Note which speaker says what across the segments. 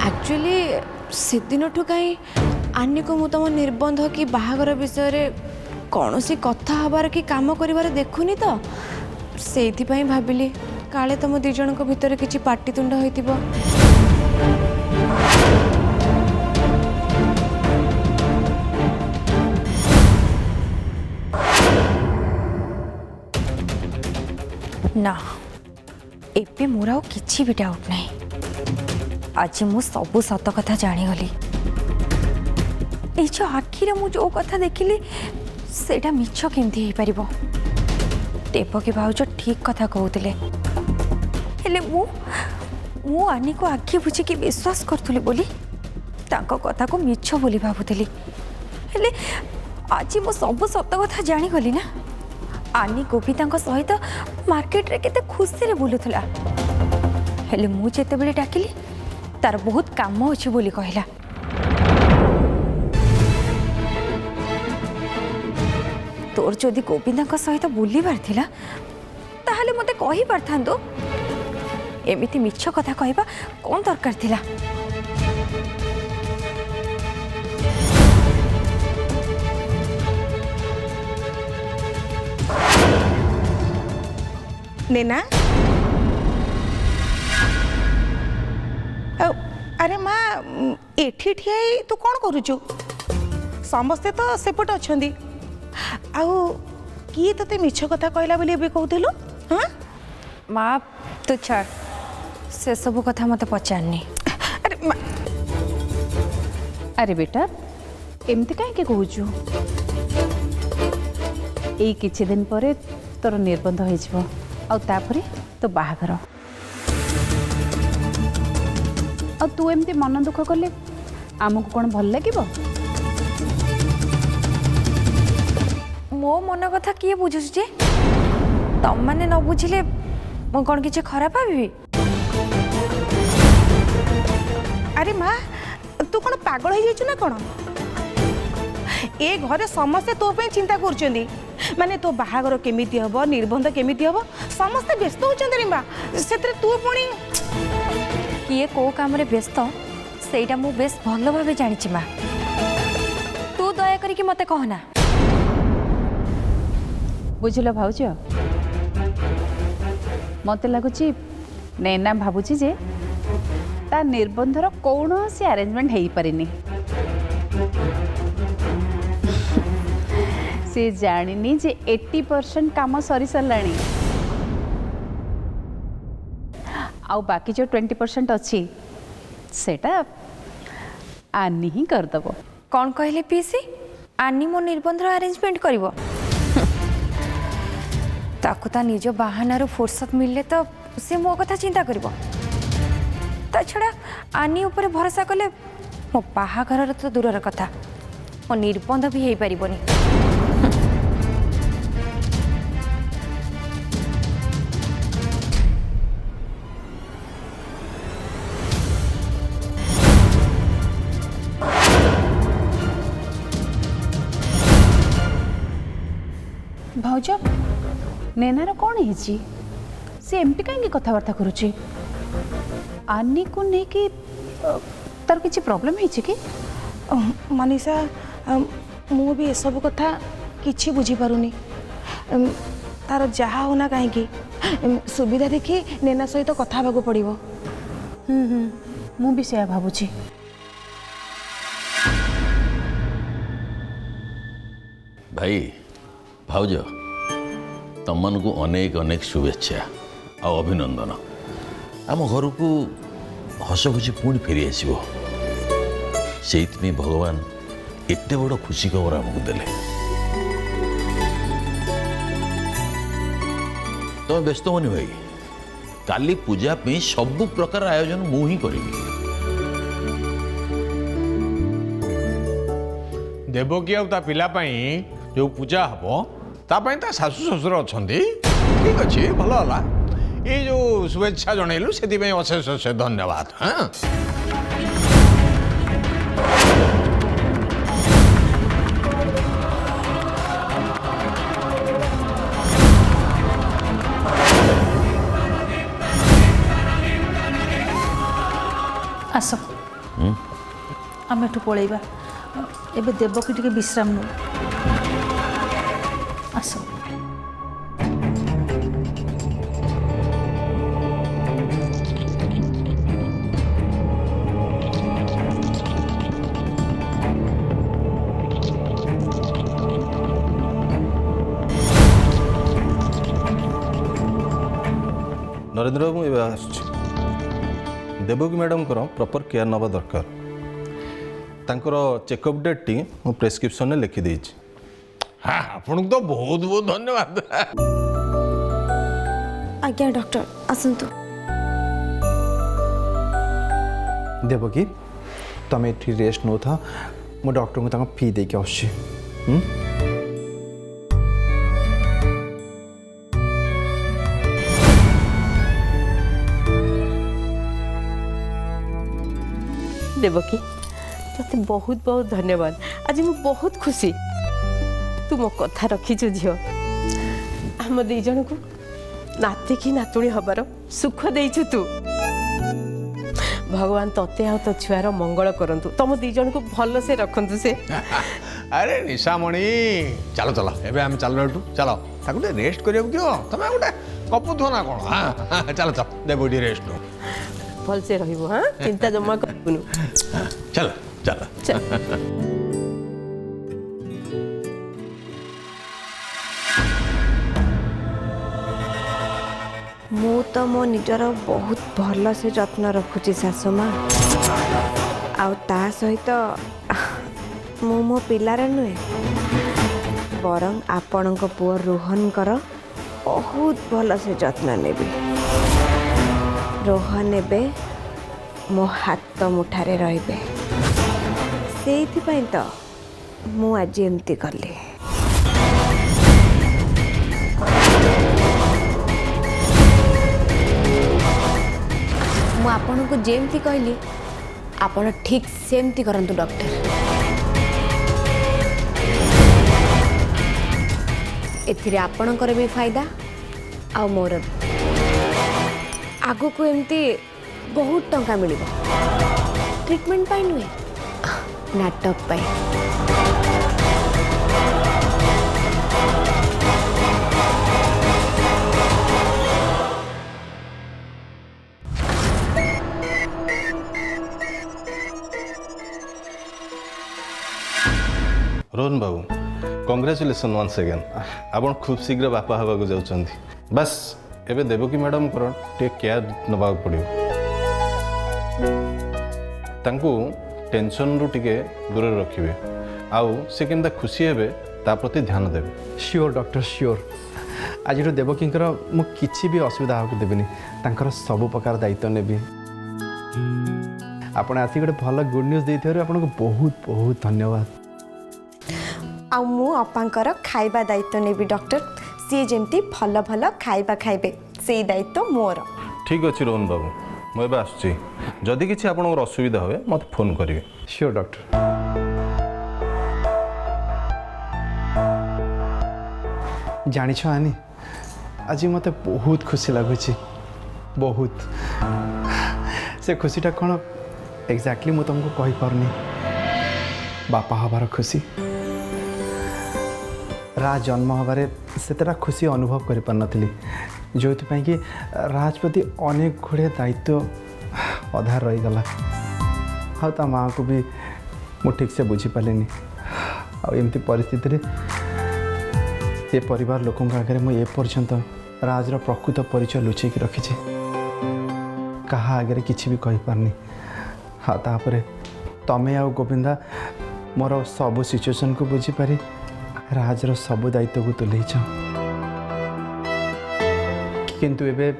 Speaker 1: Actually से दिन ठू कहीं आनी को मु तुम निर्बंध कि बाहागर विषय कौन सी कथा हबार कि काम करिवार देखुनी तो से भाविली काले तुम दी जन भितर किसी पाटितुंड होइतिबो। ना एबे मोर आउ किछि भी डाउट नहीं। आज मु सबू सत कथा जानीगली। जो आखिरे मु जो कथा देखिली सेटा मिछ केमती हो पारिबो। देवकी भाउज ठीक कथा कहूतिले हेले मु आनी को आखि बुझी कि विश्वास करथुली बोली तांको कथा को मिछ बोली भाबुतिली। हेले आज मु सबू सत कथा जानीगली ना। आनी गोपी तांको सहित मार्केट रे केते खुशी रे बुलुथला। हेले मु जेते बेले डाकिली तार बहुत काम अछि बोली कहला। तोर जदि गोविंद सहित बुलबार थिला ताहले मते कहि पारथांदो। एमिति मिछ कथा कहबा कोन दरकार थिला।
Speaker 2: नेना अरे माँ एठी ठिया तू कौन करुचु? समस्ते तो सेपट अच्छी आउ किए तते मिछ कथा कहला बोली एबे कहूतिलु? हाँ
Speaker 1: माँ तू छाड़ से सब कथा मत पचारनी।
Speaker 2: अरे
Speaker 3: अरे बेटा एमती कहीं कहूचु? यही किछि दिन पर तोर निर्बंध हो तापरे तो बाहागर आ तू एमती मन दुख कले आमको कौन भल लगे?
Speaker 1: मो मन कथा किए बुझुस जे तम माने न बुझिले मो कौन किछि खराब भाबी?
Speaker 2: अरे माँ तू कौन पागल हो जाइछु ना कौन? ए घरे समस्ते तो पे चिंता करछंदी माने तो बाहागर केमिति हबो निर्बंध केमिति हबो समस्ते व्यस्त होचंदी रे माँ। सेतरे तू पुणी
Speaker 1: किए को काम रे व्यस्त सेटा मु बेस भलो भाबे जानिछि माँ। तू दया करी कि मते कहना।
Speaker 3: बुझल भाउज मत लगुच नैना भावुची जे ता निर्बंधर कौन सी अरेंजमेंट हो पारिनी। से जानिनी जे 80% काम सरी सरलाणी आउ बाकी जो 20% अच्छी सेटा आनी ही करदबो।
Speaker 1: कौन कहले पीसी आनी मो निर्बंधर अरेंजमेंट करिवो? ताकू ता निज बाहानारू फुर्सत मिलले तो से मो कथा चिंता करिवो। ता छड़ा आनी ऊपर भरोसा कले मो बाहाघर तो दूरर कथा मो निर्बंध भी हेई पारिबोनी।
Speaker 3: भाउज नैनार कौन है सी एमती कहीं कथबार्ता करुच्ची? आनी को लेकिन तार किसी प्रॉब्लम है कि?
Speaker 2: मनीषा मु भी सब कथा किछि बुझी पारुनी। तार जहा होना कहीं सुविधा देखी नैना सहित कथा होगा पड़ो।
Speaker 3: मु भी से भावुची।
Speaker 4: भाई भाउज तम मन को अनेक अनेक शुभेच्छा आ अभिनंदन। आम घर को हस खुशी पुणी फेरी आसो से भगवान एते बड़ खुशी खबर आमको देले। तुम व्यस्त होनी भाई काली पूजा पे सब प्रकार आयोजन मु ही करी।
Speaker 5: देवकी आ पिला जो पूजा हम तापाई ता शाशु शशुर अच्छा ठीक अच्छे भल है। ये जो शुभेच्छा जनइलु से अशेष अशेष धन्यवाद। हाँ
Speaker 3: आस
Speaker 6: ଆମେ ଏଠୁ ପଳେଇବା ଏବେ ଦେବକି ଟିକେ ବିଶ୍ରାମ ନେଉ ଆସ
Speaker 7: नरेंद्र बाबू ए आसुची देवकी मैडम प्रॉपर केयर नवा दरकार तांकर चेकअप डेट टी मो प्रेस्क्रिप्शन में लिखि देछि
Speaker 5: हाँ आपन तो बहुत बहुत धन्यवाद
Speaker 1: आज्ञा डॉक्टर आसतु
Speaker 8: देवकी तुम ये रेस्ट नौ था मो डॉक्टर को फी दे के आसुची
Speaker 9: देवकी तोते बहुत बहुत धन्यवाद आज मु बहुत खुशी तू मो कथा रखीचु झियो आम दी जन को नाती की नातुणी हबार सुख देइछु तू भगवान तोते आ तो छुआर मंगल करंतु तुम दी जन को भल से रखंतु से
Speaker 5: अरे निशामणि चलो चलो एबे हम चल एठू चलो ताकू रेस्ट करियो दियो तमे गोटे कपुथो ना कोन हां चलो चलो दे बॉडी रेस्ट नो
Speaker 9: भल से रहिबो हां चिंता जमा करबुनु
Speaker 5: चलो चलो
Speaker 9: चल
Speaker 1: मु तो मो निजर बहुत भल से जत्न रखुची सासु माँ आउ ता सहित मु मो पिलार नुहे बरं आपण पुओ रोहन कर बहुत भल से जत्न नेबी रोहन एबे मो हाथ मुठारे रहिबे सेइथिपई तो मु आज एमती कली मु आपन को जेमती कहली आपण ठीक सेमती करंतु डॉक्टर एथिरे आपणकर भी फायदा आ मोर भी आगो को एमती बहुत टंका मिलिबो ट्रीटमेंट पाई नुहे नाटक पाई
Speaker 7: रोहन बाबू कंग्रेचुलेसन वंस अगेन आपण खूब शीघ्र बापा हवा जाउछंती बस एबे देवकी मैडम कर टेक केयर नबा पड़ियो तांको टेंशन रु टिके दूर रखिबे आउ से केनता खुशी हेबे ता प्रति ध्यान देबे
Speaker 8: श्योर डॉक्टर श्योर आज देवकी मु किसी भी असुविधा होक देबेनी तांकर सब प्रकार दायित्व नेबी आपण आसी गोटे भल गुड न्यूज देइथारो आपन को बहुत बहुत धन्यवाद
Speaker 1: आ मु अपांकर खाइबा दायित्व नेबी डॉक्टर सी जेमती भल भल खाइबा खाइबे से दायित्व मोर
Speaker 7: ठीक अछि रोहन बाबू मु एबे आसुची जदि किछि आपनकर असुविधा होवे मते फोन करिवे
Speaker 8: श्योर डॉक्टर जानिछ आनी आज मते बहुत खुशी लगुची बहुत से खुशीटा कौन एक्जाक्टली मु तुमको कहि पारनी बापा हबार खुशी राज जन्म हबारे सेतरा खुशी अनुभव कर पार नथिली जो कि राज प्रति अनेक गुड़े दायित्व अधार रही गला हाँ ता माँ को भी मु ठीक से बुझी पारे आमती परिस्थिति रे ये परिवार लोकों आगे मुझे पर्यंत राजर प्रकृत परिचय लुचेक रखी कहा आगे किसी भी कही पारनी हाँ तापर तमें आ गोविंदा मोर सब सिचुएशन को बुझीपारी राजर सब दायित्व को तुले किंतु एबे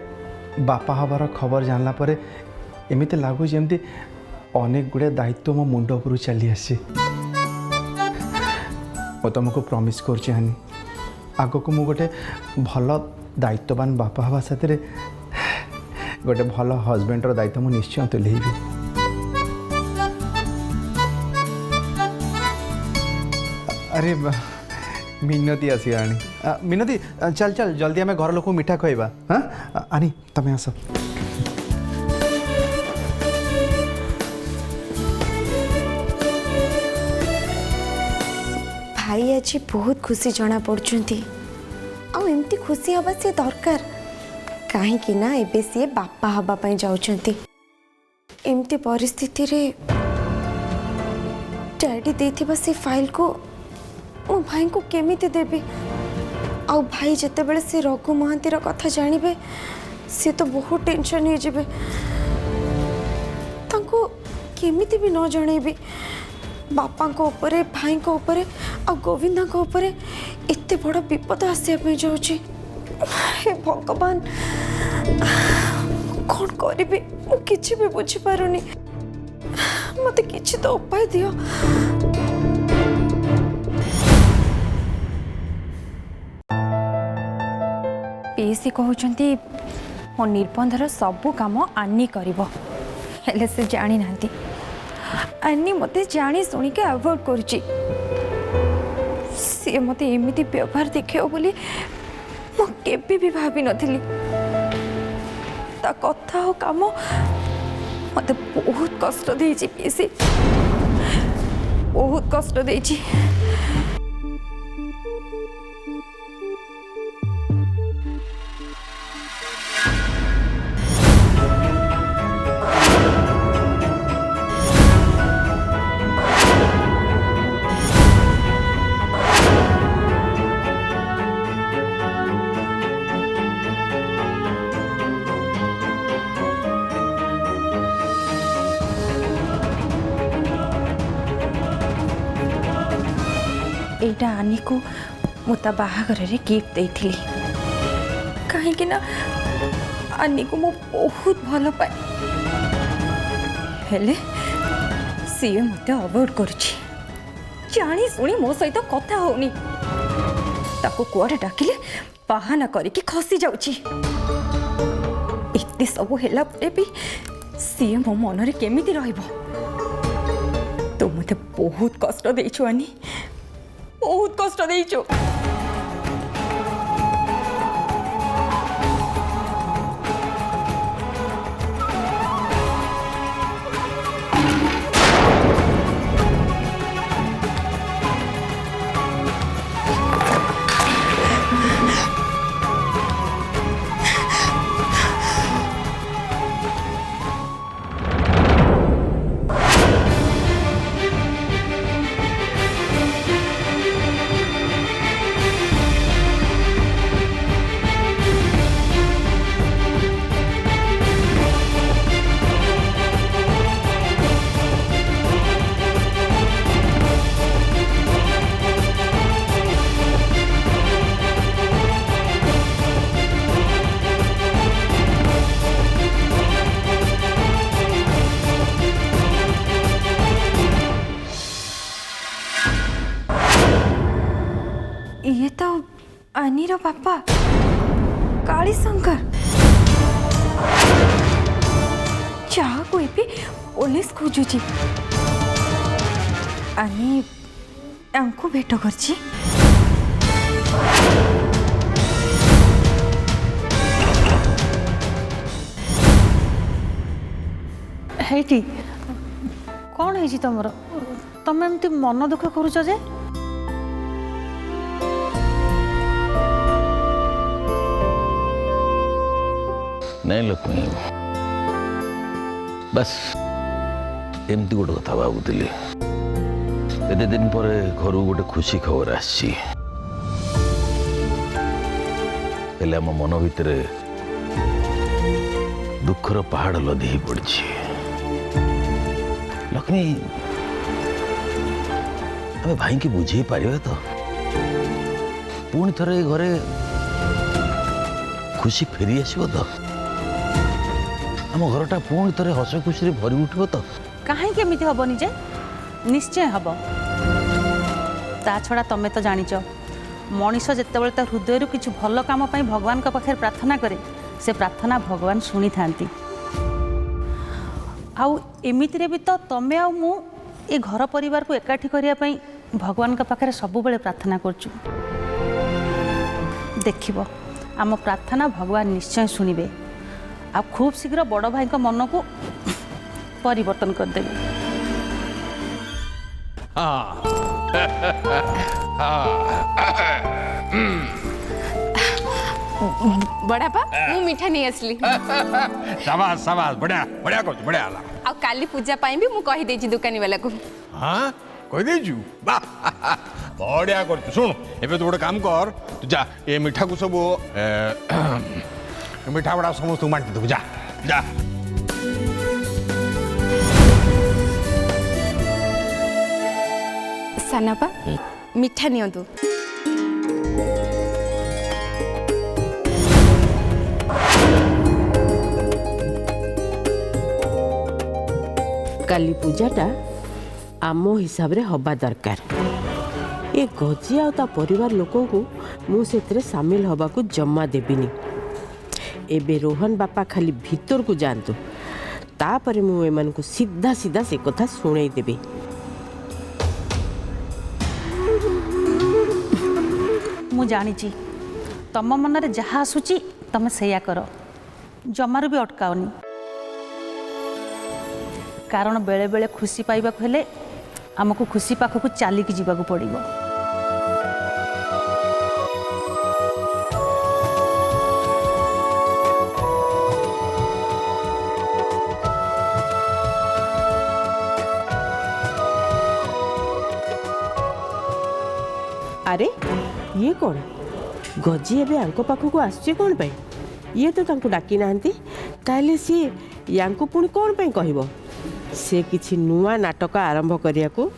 Speaker 8: बापा हबार खबर जानला परे एमिते लागू जमती अनेक गुड़े दायित्व मो मुंड उपर चली आसी मो तुमको प्रॉमिस करछि हानि आगो को मु गोटे भल दायित्ववान बापा हवा साथ गोटे भल हजबैंडर दायित्व मु निश्चय तुलेबी अरे मिनती आसी आनी मिनती चल चल जल्दी आम घर लोक मिठा खुआ हाँ आनी तमें आस
Speaker 1: भाई आज बहुत खुशी जना पड़ुंती आमती खुशी हवा सी दरकार कहीं ना एबे सी बापा हवाई जाऊँच एमती परिस्थिति रे डैडी देथिबा से फाइल को मो भाई को केमिति देबी आउ भाई जते बेले से रघु महांती रो कथा जानिबे से तो बहुत टेंशन हो जिबे तांको केमिति भी न जणेबी बापा को ऊपर भाई को ऊपर आ गोविंदा को ऊपर एते बड़ विपद आसिया पे जाउची हे भगवान कौन करिबी मु किछि भी बुझी पारुनी मते किछि तो उपाय दियो पीसी कहउचंती मो निर्बंधर सबु काम आनी करिवो हेले से जानी नांती अन्नी मते जानी सुनी के अवॉइड करुची सी मते एमिति व्यवहार देखेओ बोली मो केबे भी भाबी नथिली ता कथा हो काम मते बहुत कष्ट देछि पीसी बहुत कष्ट देछि एटा आनी को मुता बाहागर रे गिफ्ट देइथिली कहीं ना आनी को मो बहुत भल पाए हेले सी मते अवॉइड करुची जानी सुनी मो सहित कथा होनी ताको कुआडे डाकिले बहाना करिकी खसी जाउची एते सब हेला परे भी सी मो मन रे केमिति रहइबो तो मते बहुत कष्ट देइछु आनी बहुत कष्ट देइछु ये तो अनीर बापा काली शंकर चाह कोई भी पुलिस खोजुची अनी आंको भेट करची
Speaker 6: ହେଇଟି କ'ଣ ହେଇଛି ତମର ତମେ ଏମିତି ମନ ଦୁଃଖ କରୁଛ ଯେ
Speaker 4: नहीं लक्ष्मी बस एमती गोटे कथा भावुली एते दिन पर घर गोटे खुशी खबर आसी आम मन भितर दुखर पहाड़ लदी पड़ी लक्ष्मी आम भाई की बुझे पार तो पुणी थे घरे खुशी फेरी आसो तो आम घरटा पुणी थे हस खुशी भरी उठब तो
Speaker 6: कहीं केमिति हबनी जे निश्चय हब ता छड़ा तमें तो जानिच मनीष जितेबाला ता हृदय किसी भल काम भगवान का पाखे प्रार्थना करे से प्रार्थना भगवान शुणी था आउ एमितिरे भी तो तमें आउ मु ए घर परिवार को एकाठी करने भगवान का पाखे सबुबले प्रार्थना करचु देखिब आम प्रार्थना भगवान निश्चय शुणिबे आ खूब शीघ्र बड़ भाई का मन को परिवर्तन करदेवे।
Speaker 5: हाँ
Speaker 10: बड़ापा मु मिठा नहीं आसली
Speaker 5: शाबाश शाबाश बढ़िया बढ़िया कर बढ़िया हला
Speaker 10: आ काली पूजा पाई भी मु कहि देछि दुकानी वाला को
Speaker 5: हाँ कह देचु वाह बढ़िया कर शुण एबे तू गोटे काम कर तू जा ए मिठा को सब मिठा बड़ा समस्त बांटी देबू जा जा
Speaker 10: सानापा मिठा नियंतु
Speaker 9: काली पूजाटा आम हिसाब रे हवा दरकार ए गजी आ परिवार लोकों को मु सेतरे सामिल हवा को जमा देबिनी एबे रोहन बापा खाली भीतर को जानतु तापरे मु एमान को सीधा सीधा से कथा सुनाई देबी
Speaker 6: मु जानी तम मन में जहाँ आसूची तमें सैया कर जमार भी अटकाओनी कारण बेले बेले खुशी पाइबा हेले आमको खुशी पाखक चलिकी जावाक पड़ो।
Speaker 9: अरे ये कौन गजी एबे आंको पाखक आसुची कौन पे ये तो तांको डाकी नांती ताले सी यांको पुणी कौन पे कहबो से किछि नुआ नाटक आरंभ करिया को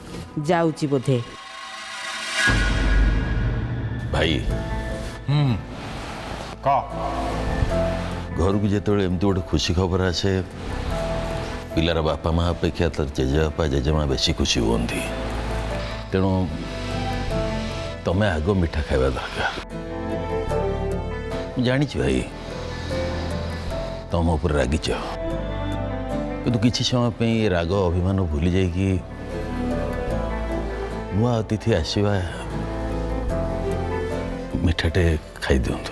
Speaker 9: जाउची बोधे
Speaker 4: भाई
Speaker 5: कह
Speaker 4: घर को जिते एमती गोटे खुशी खबर आसे पिलार बापा माँ अपेक्षा तर जेजेबापा जेजेमा बेसी खुशी हुअंती तेणु तमें आग मिठा खावा दरकार जानी भाई तुम उपर रागिच किंतु किसी समय पे राग अभिमान भूली जाइए नुआ अतिथि आसवा मिठाटे खाई दिंतु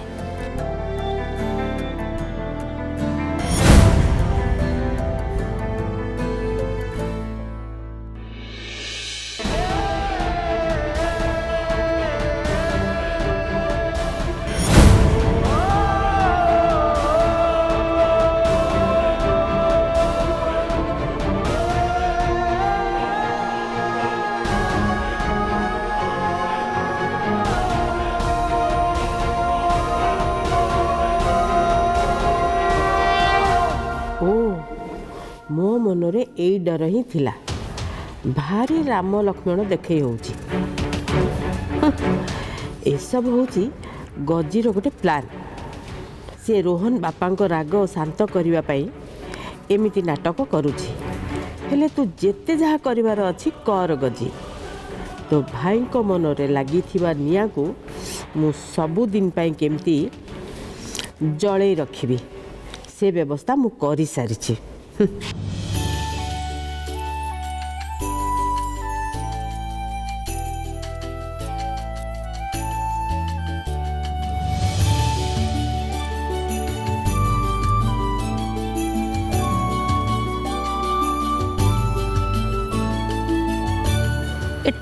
Speaker 9: मो मनरे एई डर ही थिला भारी राम लक्ष्मण देखे होउची ए सब होउची गजीर गोटे प्लान से रोहन बापा को राग शांत करने पाई एमिति नाटक करुची हेले तू जेते जहाँ करिवार अछि कर गजी तो भाई को मनरे लगी थिबा निया को मु सबु दिन पाई केमती जड़े रखिबी से व्यवस्था मु करि सारिछि।
Speaker 6: ए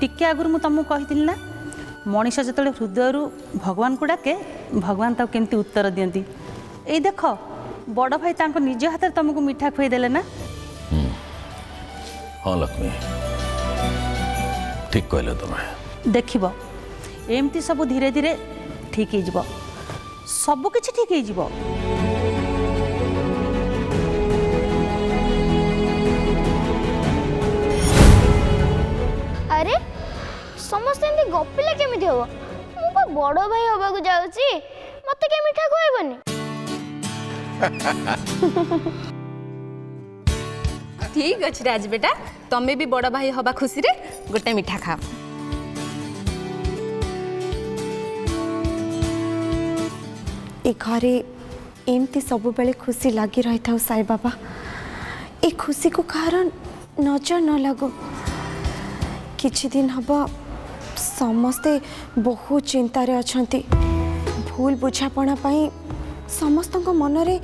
Speaker 6: टिके आगुरी मु तुमको कही ना मनीष जो हृदय भगवान को डाके भगवान ताको केमती उत्तर दियंती ए देख बड़ भाई तांको निज हाथ तुमको मिठा खुई देले ना।
Speaker 4: हाँ लक्ष्मी ठीक कहल तुम्हें
Speaker 6: देखिब एमती सब धीरे धीरे ठीक हो सब किछि ठीक हो।
Speaker 11: अरे समस्त एमती गपिले केमिति हो मु को बड़ भाई होबा को जाउची मते के मिठा खुआइबनी
Speaker 10: ठीक अछि राज बेटा तमे भी बड़ भाई हवा खुशी रे गोटे मिठा खाओ।
Speaker 1: ए घरे एमती सब बेले खुशी लगी रही था साई बाबा ए खुशी को कारण नजर न लगो किछि दिन हब समस्ते बहुत चिंतारे अछंती भूल बुझापणा पाई समस्तଙ୍କ मनरे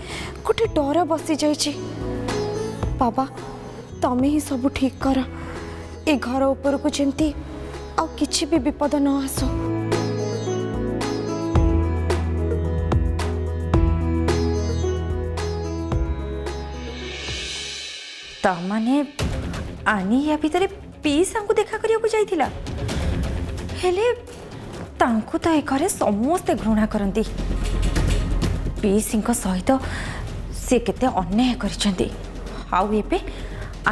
Speaker 1: गोटे डर बसी जाइछि बाबा तमे ही सब ठीक कर ए घर ऊपर को जेमती ଆଉ କିଛି ବି ବିପଦ ନ ଆସୁ। ତାମାନେ ଆନି ୟା ଭିତରେ ପିଇସାଙ୍କୁ ଦେଖା କରିବାକୁ ଯାଇଥିଲା। ହେଲେ ତାଙ୍କୁ ତ ଏ ଘରେ ସମସ୍ତେ ଘୃଣା କରନ୍ତି। ପିଇସିଙ୍କ ସହିତ ସେ କେତେ ଅନ୍ୟାୟ କରିଛନ୍ତି। ଆଉ ଏବେ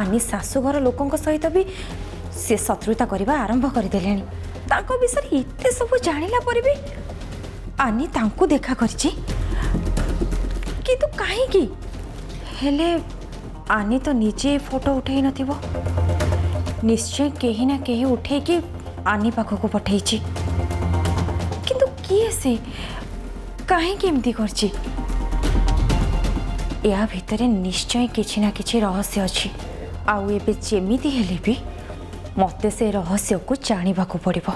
Speaker 1: ଆନି ଶାଶୁଘର ଲୋକଙ୍କ ସହିତ ବି ସେ ଶତ୍ରୁତା କରିବା ଆରମ୍ଭ କରିଦେଲେଣି। ତାଙ୍କ ବିଷୟରେ ଏତେ ସବୁ ଜାଣିଲା ପରେ ବି ଆନି ତାଙ୍କୁ ଦେଖା କରିଛି, କିନ୍ତୁ କାହିଁକି? ହେଲେ ଆନି ତ ନିଜେ ଫଟୋ ଉଠେଇ ନଥିବ। ନିଶ୍ଚୟ କେହି ନା କେହି ଉଠେଇକି ଆନି ପାଖକୁ ପଠେଇଛି। କିନ୍ତୁ କିଏ ସେ? କାହିଁକି ଏମିତି କରିଛି? ଏହା ଭିତରେ ନିଶ୍ଚୟ କିଛି ନା କିଛି ରହସ୍ୟ ଅଛି। ଆଉ ଏବେ ଯେମିତି ହେଲେ ବି ମୋତେ ସେ ରହସ୍ୟକୁ ଜାଣିବାକୁ ପଡ଼ିବ।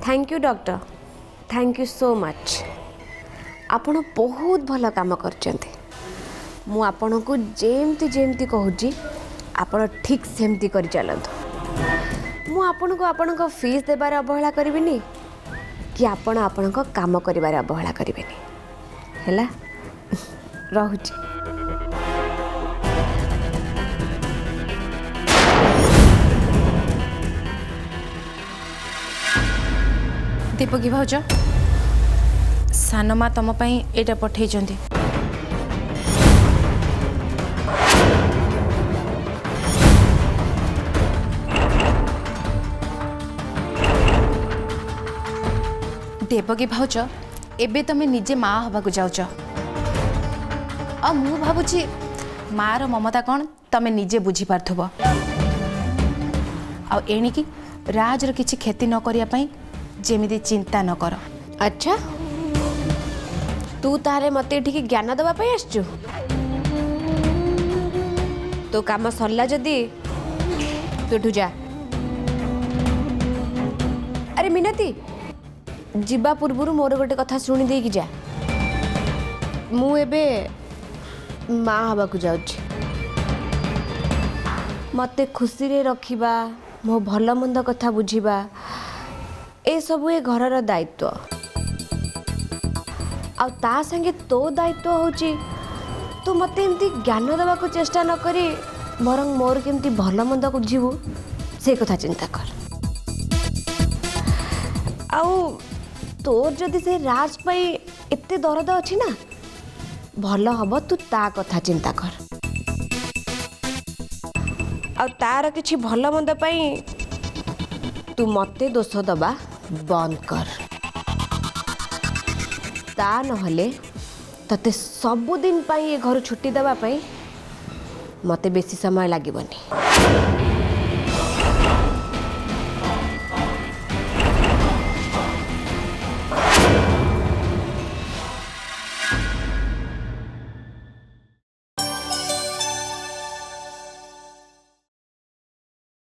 Speaker 12: Thank you doctor, thank you so much. आपण बहुत भल काम करचंते। मु आपण को जेमती जेमती कहूची आपण ठीक सेमती कर चलतु। मु आपण को फीस देबार अवहेला करिबिनी कि आपण को काम करिबार अवहेला करिबिनी। हैला रहुची।
Speaker 1: दीपकी भाउज, सानमा तम पई एटा पठेइचंती। देवकी भाउज, एबे तमे निजे माँ हबाकू जाउच। आ मु भाबुची माँ रो ममता कौन तमे निजे बुझी पारथबो। आ एणिकी राज रो किछि क्षति न करिया पई जेमिति चिंता न कर।
Speaker 12: अच्छा, तू तारे मते ठीक ज्ञान दबा पई आछू। तो काम सरला जदी तू ठु जा। अरे मिनती, जीवा पूर्व मोर गोटे कथा शुणी दे कि जा। मु एबे माँ हबाकू जाउची। मते खुशी रे रखिबा, मो भल मंद कथा बुझिबा, ए सब ए घरर दायित्व। आ ता संगे तो दायित्व होची तू मते एमती ज्ञान देवा को चेष्टा न करी बरं मोर केमती भल मंद को बुझिबू से कथा चिंता कर। आउ तोर जदि से राज पाई एते दरद अछि ना, भल हब तू ता कथा चिंता कर। आ तार किछि भल मंद पाई तू मते दोष दबा बंद कर। ता नहले तते सबुदिन पाई ए घर छुट्टी दबा पाई मते बेसी समय लागिबनी।